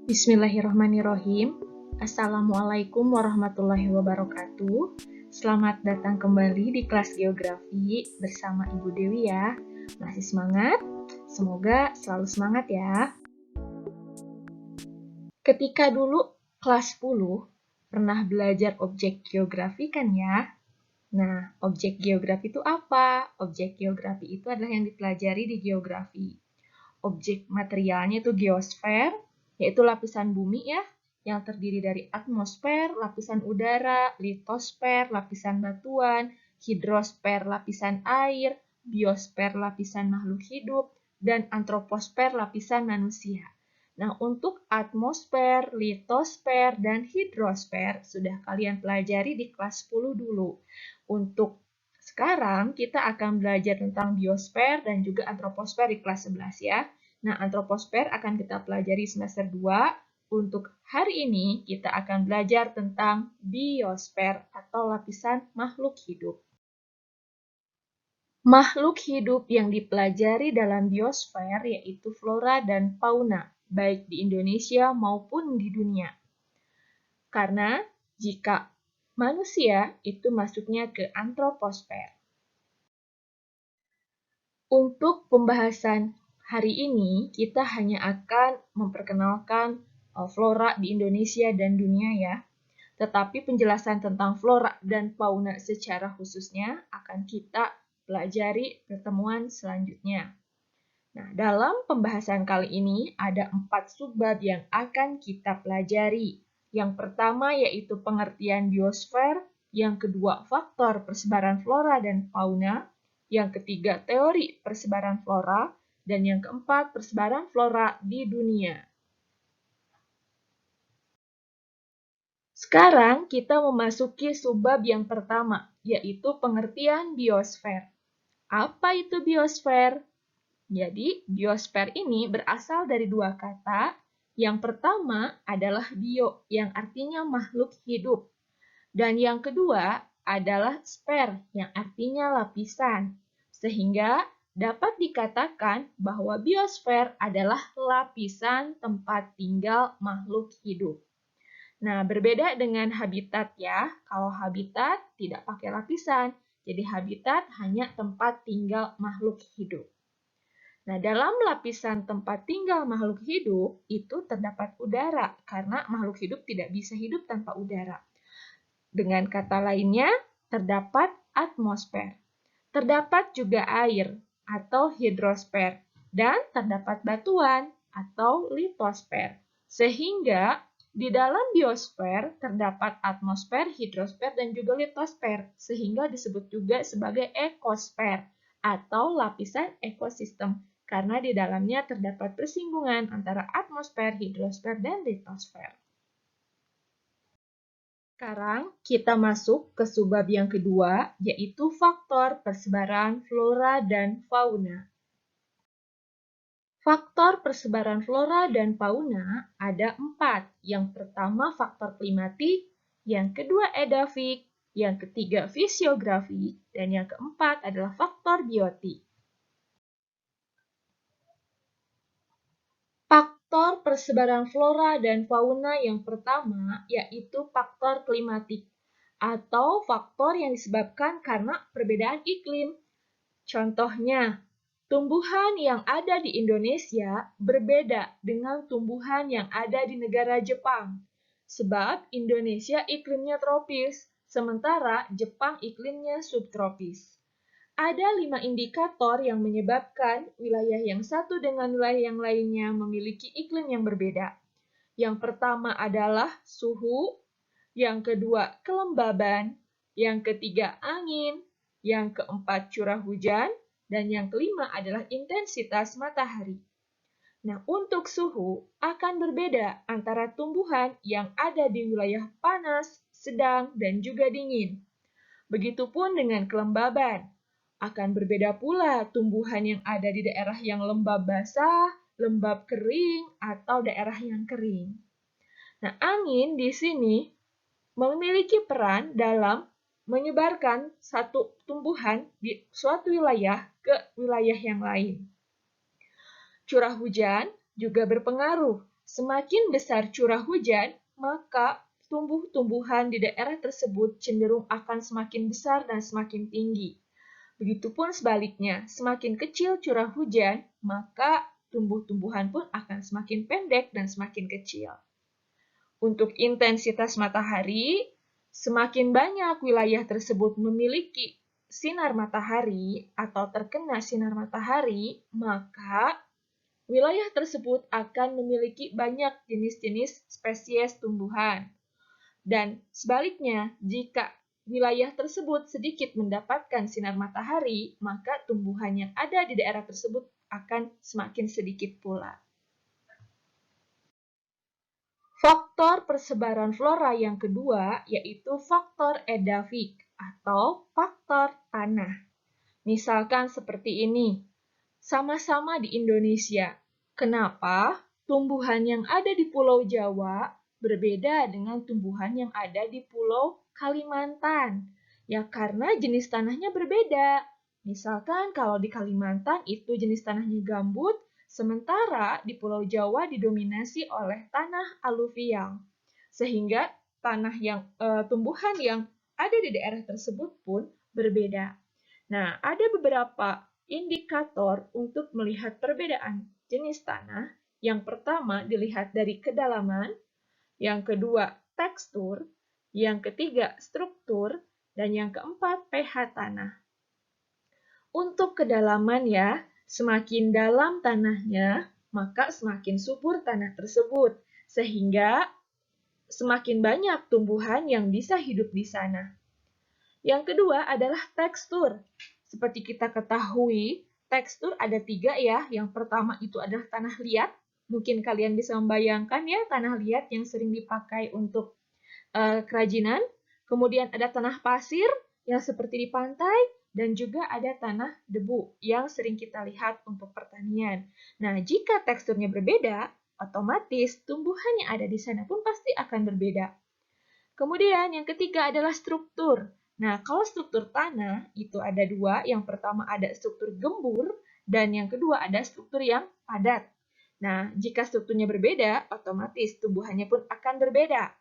Bismillahirrahmanirrahim. Assalamualaikum warahmatullahi wabarakatuh. Selamat datang kembali di kelas geografi bersama Ibu Dewi ya. Masih semangat? Semoga selalu semangat ya. Ketika dulu kelas 10 pernah belajar objek geografi kan ya? Nah, objek geografi itu apa? Objek geografi itu adalah yang dipelajari di geografi. Objek materialnya itu geosfer, yaitu lapisan bumi ya, yang terdiri dari atmosfer, lapisan udara, litosfer, lapisan batuan, hidrosfer, lapisan air, biosfer, lapisan makhluk hidup, dan antroposfer, lapisan manusia. Nah, untuk atmosfer, litosfer, dan hidrosfer sudah kalian pelajari di kelas 10 dulu. Untuk sekarang kita akan belajar tentang biosfer dan juga antroposfer di kelas 11 ya. Nah, antroposfer akan kita pelajari semester 2. Untuk hari ini kita akan belajar tentang biosfer atau lapisan makhluk hidup. Makhluk hidup yang dipelajari dalam biosfer yaitu flora dan fauna, baik di Indonesia maupun di dunia. Karena jika manusia itu masuknya ke antroposfer. Untuk pembahasan hari ini, kita hanya akan memperkenalkan flora di Indonesia dan dunia ya. Tetapi penjelasan tentang flora dan fauna secara khususnya akan kita pelajari pertemuan selanjutnya. Nah, dalam pembahasan kali ini ada 4 subbab yang akan kita pelajari. Yang pertama yaitu pengertian biosfer, yang kedua faktor persebaran flora dan fauna, yang ketiga teori persebaran flora, dan yang keempat persebaran flora di dunia. Sekarang kita memasuki subbab yang pertama, yaitu pengertian biosfer. Apa itu biosfer? Jadi, biosfer ini berasal dari dua kata. Yang pertama adalah bio, yang artinya makhluk hidup. Dan yang kedua adalah sfer, yang artinya lapisan. Sehingga dapat dikatakan bahwa biosfer adalah lapisan tempat tinggal makhluk hidup. Nah, berbeda dengan habitat ya. Kalau habitat tidak pakai lapisan, jadi habitat hanya tempat tinggal makhluk hidup. Nah, dalam lapisan tempat tinggal makhluk hidup itu terdapat udara, karena makhluk hidup tidak bisa hidup tanpa udara. Dengan kata lainnya, terdapat atmosfer. Terdapat juga air atau hidrosfer, dan terdapat batuan atau litosfer. Sehingga di dalam biosfer terdapat atmosfer, hidrosfer, dan juga litosfer, sehingga disebut juga sebagai ekosfer atau lapisan ekosistem, karena di dalamnya terdapat persinggungan antara atmosfer, hidrosfer, dan litosfer. Sekarang kita masuk ke subbab yang kedua, yaitu faktor persebaran flora dan fauna. Faktor persebaran flora dan fauna ada 4. Yang pertama faktor klimatik, yang kedua edafik, yang ketiga fisiografi, dan yang keempat adalah faktor biotik. Faktor persebaran flora dan fauna yang pertama yaitu faktor klimatik atau faktor yang disebabkan karena perbedaan iklim. Contohnya, tumbuhan yang ada di Indonesia berbeda dengan tumbuhan yang ada di negara Jepang. Sebab Indonesia iklimnya tropis, sementara Jepang iklimnya subtropis. Ada 5 indikator yang menyebabkan wilayah yang satu dengan wilayah yang lainnya memiliki iklim yang berbeda. Yang pertama adalah suhu, yang kedua kelembaban, yang ketiga angin, yang keempat curah hujan, dan yang kelima adalah intensitas matahari. Nah, untuk suhu akan berbeda antara tumbuhan yang ada di wilayah panas, sedang, dan juga dingin. Begitupun dengan kelembaban. Akan berbeda pula tumbuhan yang ada di daerah yang lembab basah, lembab kering, atau daerah yang kering. Nah, angin di sini memiliki peran dalam menyebarkan satu tumbuhan di suatu wilayah ke wilayah yang lain. Curah hujan juga berpengaruh, semakin besar curah hujan, maka tumbuh-tumbuhan di daerah tersebut cenderung akan semakin besar dan semakin tinggi. Begitupun sebaliknya, semakin kecil curah hujan, maka tumbuh-tumbuhan pun akan semakin pendek dan semakin kecil. Untuk intensitas matahari, semakin banyak wilayah tersebut memiliki sinar matahari atau terkena sinar matahari, maka wilayah tersebut akan memiliki banyak jenis-jenis spesies tumbuhan. Dan sebaliknya, jika wilayah tersebut sedikit mendapatkan sinar matahari, maka tumbuhan yang ada di daerah tersebut akan semakin sedikit pula. Faktor persebaran flora yang kedua yaitu faktor edafik atau faktor tanah. Misalkan seperti ini, sama-sama di Indonesia. Kenapa tumbuhan yang ada di Pulau Jawa berbeda dengan tumbuhan yang ada di Pulau Kalimantan? Ya karena jenis tanahnya berbeda. Misalkan kalau di Kalimantan itu jenis tanahnya gambut, sementara di Pulau Jawa didominasi oleh tanah aluvial. Sehingga tumbuhan yang ada di daerah tersebut pun berbeda. Nah, ada beberapa indikator untuk melihat perbedaan jenis tanah. Yang pertama dilihat dari kedalaman, yang kedua tekstur, yang ketiga struktur, dan yang keempat pH tanah. Untuk kedalaman ya, semakin dalam tanahnya, maka semakin subur tanah tersebut, sehingga semakin banyak tumbuhan yang bisa hidup di sana. Yang kedua adalah tekstur. Seperti kita ketahui, tekstur ada 3 ya. Yang pertama itu adalah tanah liat. Mungkin kalian bisa membayangkan ya, tanah liat yang sering dipakai untuk kerajinan. Kemudian ada tanah pasir yang seperti di pantai. Dan juga ada tanah debu yang sering kita lihat untuk pertanian. Nah, jika teksturnya berbeda, otomatis tumbuhan yang ada di sana pun pasti akan berbeda. Kemudian yang ketiga adalah struktur. Nah, kalau struktur tanah itu ada 2. Yang pertama ada struktur gembur dan yang kedua ada struktur yang padat. Nah, jika strukturnya berbeda, otomatis tumbuhannya pun akan berbeda.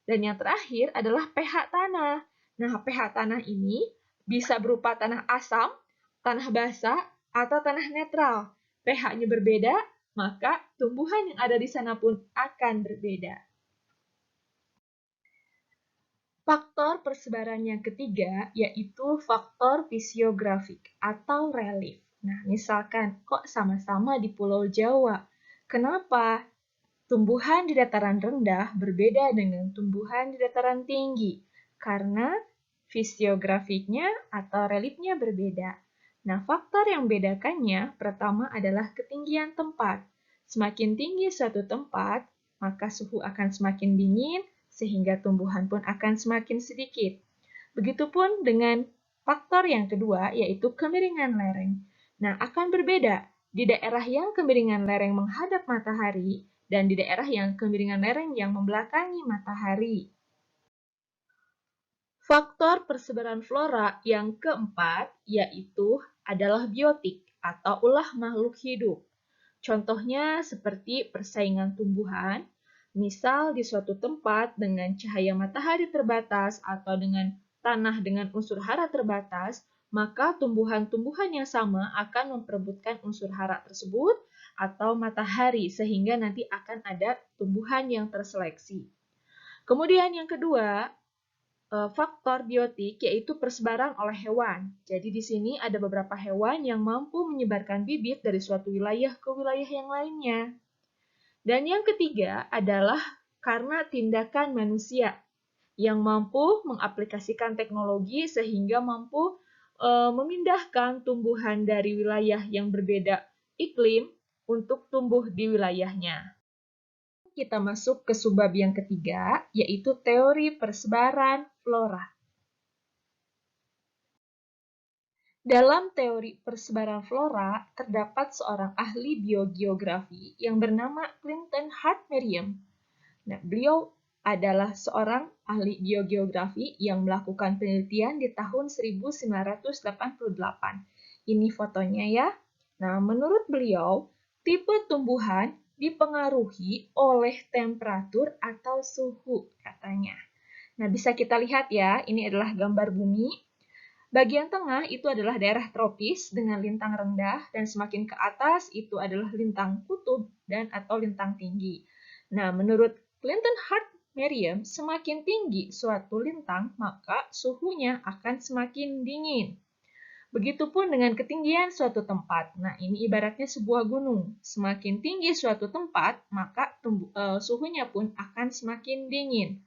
Dan yang terakhir adalah pH tanah. Nah, pH tanah ini bisa berupa tanah asam, tanah basah, atau tanah netral. pH-nya berbeda, maka tumbuhan yang ada di sana pun akan berbeda. Faktor persebaran yang ketiga yaitu faktor fisiografik atau relief. Nah, misalkan kok sama-sama di Pulau Jawa, kenapa tumbuhan di dataran rendah berbeda dengan tumbuhan di dataran tinggi? Karena fisiografiknya atau reliefnya berbeda. Nah, faktor yang membedakannya pertama adalah ketinggian tempat. Semakin tinggi suatu tempat, maka suhu akan semakin dingin, sehingga tumbuhan pun akan semakin sedikit. Begitupun dengan faktor yang kedua, yaitu kemiringan lereng. Nah, akan berbeda di daerah yang kemiringan lereng menghadap matahari dan di daerah yang kemiringan lereng yang membelakangi matahari. Faktor persebaran flora yang keempat yaitu adalah biotik atau ulah makhluk hidup. Contohnya seperti persaingan tumbuhan, misal di suatu tempat dengan cahaya matahari terbatas atau dengan tanah dengan unsur hara terbatas, maka tumbuhan-tumbuhan yang sama akan memperebutkan unsur hara tersebut atau matahari sehingga nanti akan ada tumbuhan yang terseleksi. Kemudian yang kedua, faktor biotik yaitu persebaran oleh hewan. Jadi di sini ada beberapa hewan yang mampu menyebarkan bibit dari suatu wilayah ke wilayah yang lainnya. Dan yang ketiga adalah karena tindakan manusia yang mampu mengaplikasikan teknologi sehingga mampu memindahkan tumbuhan dari wilayah yang berbeda iklim untuk tumbuh di wilayahnya. Kita masuk ke subbab yang ketiga, yaitu teori persebaran flora. Dalam teori persebaran flora, terdapat seorang ahli biogeografi yang bernama Clinton Hart Merriam. Nah, beliau adalah seorang ahli biogeografi yang melakukan penelitian di tahun 1988. Ini fotonya ya. Nah, menurut beliau, tipe tumbuhan dipengaruhi oleh temperatur atau suhu, katanya. Nah, bisa kita lihat ya, ini adalah gambar bumi. Bagian tengah itu adalah daerah tropis dengan lintang rendah, dan semakin ke atas itu adalah lintang kutub dan atau lintang tinggi. Nah, menurut Clinton Hart Merriam, semakin tinggi suatu lintang, maka suhunya akan semakin dingin. Begitupun dengan ketinggian suatu tempat. Nah, ini ibaratnya sebuah gunung. Semakin tinggi suatu tempat, maka suhunya pun akan semakin dingin.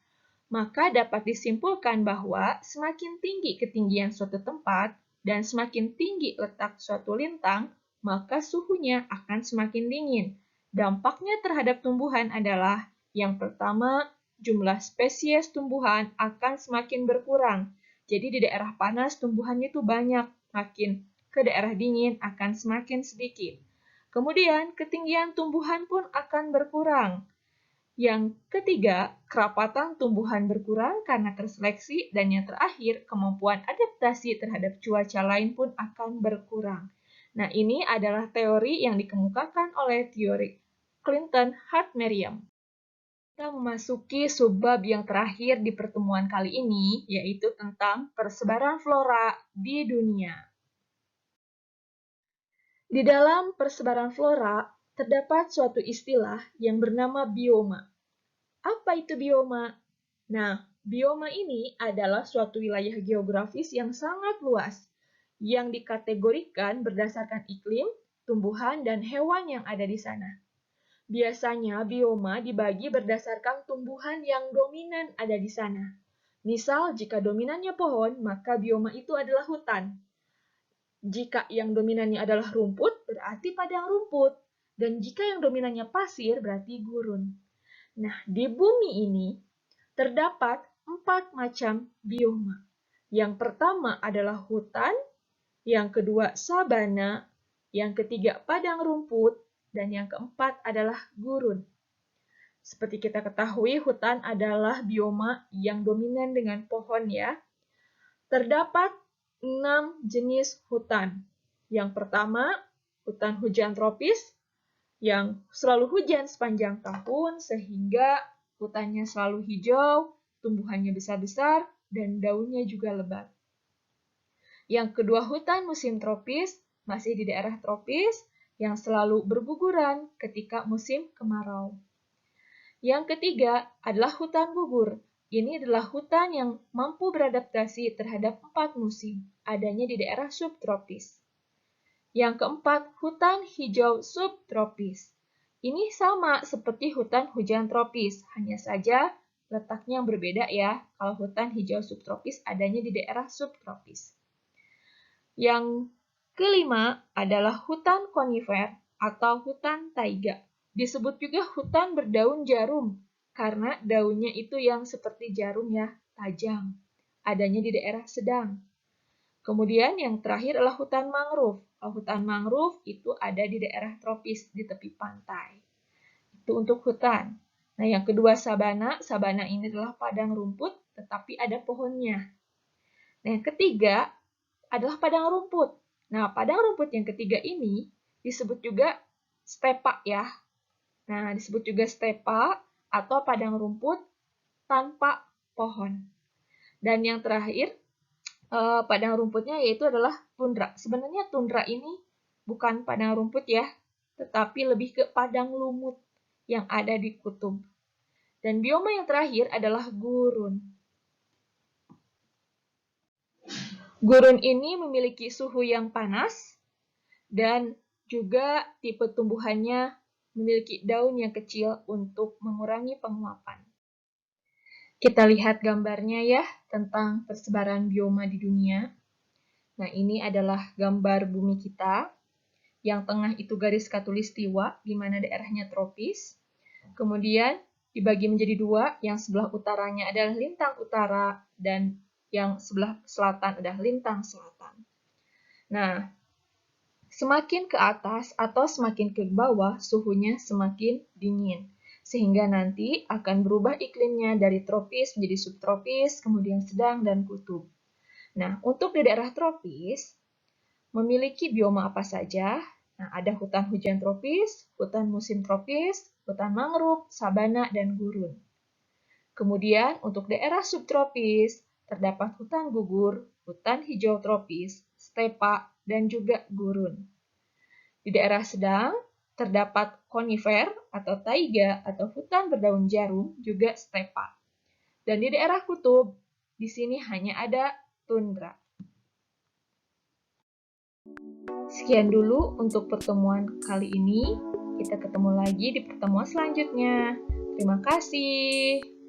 Maka dapat disimpulkan bahwa semakin tinggi ketinggian suatu tempat dan semakin tinggi letak suatu lintang, maka suhunya akan semakin dingin. Dampaknya terhadap tumbuhan adalah yang pertama, jumlah spesies tumbuhan akan semakin berkurang. Jadi di daerah panas tumbuhannya itu banyak, makin ke daerah dingin akan semakin sedikit. Kemudian ketinggian tumbuhan pun akan berkurang. Yang ketiga, kerapatan tumbuhan berkurang karena terseleksi, dan yang terakhir, kemampuan adaptasi terhadap cuaca lain pun akan berkurang. Nah, ini adalah teori yang dikemukakan oleh teori Clinton Hart Merriam. Kita memasuki subbab yang terakhir di pertemuan kali ini, yaitu tentang persebaran flora di dunia. Di dalam persebaran flora, terdapat suatu istilah yang bernama bioma. Apa itu bioma? Nah, bioma ini adalah suatu wilayah geografis yang sangat luas, yang dikategorikan berdasarkan iklim, tumbuhan, dan hewan yang ada di sana. Biasanya bioma dibagi berdasarkan tumbuhan yang dominan ada di sana. Misal, jika dominannya pohon, maka bioma itu adalah hutan. Jika yang dominannya adalah rumput, berarti padang rumput. Dan jika yang dominannya pasir, berarti gurun. Nah, di bumi ini terdapat 4 macam bioma. Yang pertama adalah hutan, yang kedua sabana, yang ketiga padang rumput, dan yang keempat adalah gurun. Seperti kita ketahui, hutan adalah bioma yang dominan dengan pohon ya. Terdapat 6 jenis hutan. Yang pertama, hutan hujan tropis, yang selalu hujan sepanjang tahun sehingga hutannya selalu hijau, tumbuhannya besar-besar, dan daunnya juga lebat. Yang kedua, hutan musim tropis, masih di daerah tropis, yang selalu berguguran ketika musim kemarau. Yang ketiga adalah hutan gugur. Ini adalah hutan yang mampu beradaptasi terhadap 4 musim, adanya di daerah subtropis. Yang keempat, hutan hijau subtropis. Ini sama seperti hutan hujan tropis, hanya saja letaknya yang berbeda ya. Kalau hutan hijau subtropis adanya di daerah subtropis. Yang kelima adalah hutan konifer atau hutan taiga. Disebut juga hutan berdaun jarum, karena daunnya itu yang seperti jarum ya, tajam. Adanya di daerah sedang. Kemudian yang terakhir adalah hutan mangrove. Hutan mangrove itu ada di daerah tropis di tepi pantai. Itu untuk hutan. Nah, yang kedua sabana. Sabana ini adalah padang rumput, tetapi ada pohonnya. Nah, yang ketiga adalah padang rumput. Nah, padang rumput yang ketiga ini disebut juga stepa ya. Nah, disebut juga stepa atau padang rumput tanpa pohon. Dan yang terakhir, padang rumputnya yaitu adalah tundra. Sebenarnya tundra ini bukan padang rumput ya, tetapi lebih ke padang lumut yang ada di kutub. Dan bioma yang terakhir adalah gurun. Gurun ini memiliki suhu yang panas dan juga tipe tumbuhannya memiliki daun yang kecil untuk mengurangi penguapan. Kita lihat gambarnya ya tentang persebaran bioma di dunia. Nah, ini adalah gambar bumi kita. Yang tengah itu garis khatulistiwa, di mana daerahnya tropis. Kemudian dibagi menjadi dua, yang sebelah utaranya adalah lintang utara dan yang sebelah selatan adalah lintang selatan. Nah, semakin ke atas atau semakin ke bawah, suhunya semakin dingin. Sehingga nanti akan berubah iklimnya dari tropis menjadi subtropis, kemudian sedang, dan kutub. Nah, untuk di daerah tropis, memiliki bioma apa saja? Nah, ada hutan hujan tropis, hutan musim tropis, hutan mangrove, sabana, dan gurun. Kemudian, untuk daerah subtropis, terdapat hutan gugur, hutan hijau tropis, stepa, dan juga gurun. Di daerah sedang, terdapat konifer atau taiga atau hutan berdaun jarum, juga stepa. Dan di daerah kutub, di sini hanya ada tundra. Sekian dulu untuk pertemuan kali ini. Kita ketemu lagi di pertemuan selanjutnya. Terima kasih.